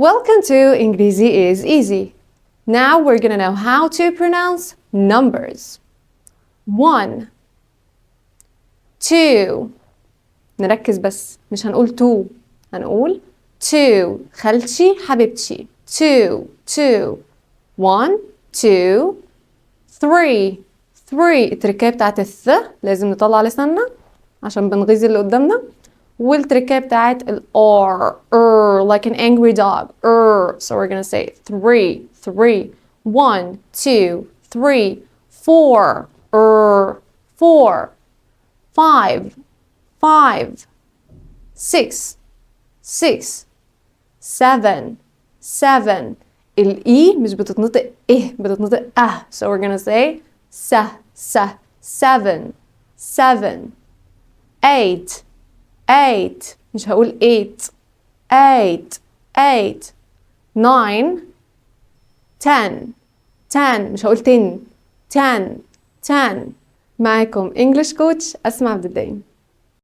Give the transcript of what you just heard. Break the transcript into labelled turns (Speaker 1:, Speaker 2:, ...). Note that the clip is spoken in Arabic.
Speaker 1: Welcome to Englizy is easy. Now we're gonna know how to pronounce numbers. 1 2 نركز بس مش هنقول 2 هنقول 2 خالتي حبيبتي 2 1 2 3 التركية بتاعت الث لازم نطلع لساننا عشان بنغيظ اللي قدامنا والتركية بتاعت ال R like an angry dog so we're gonna say 3 1 2 3 4 4 5 6 7 الإي مش بتتنطق بتتنطق so we're gonna say 7 8 مش هقول 8 9 10 مش هقول 10 معاكم English coach أسماء عبد الدايم.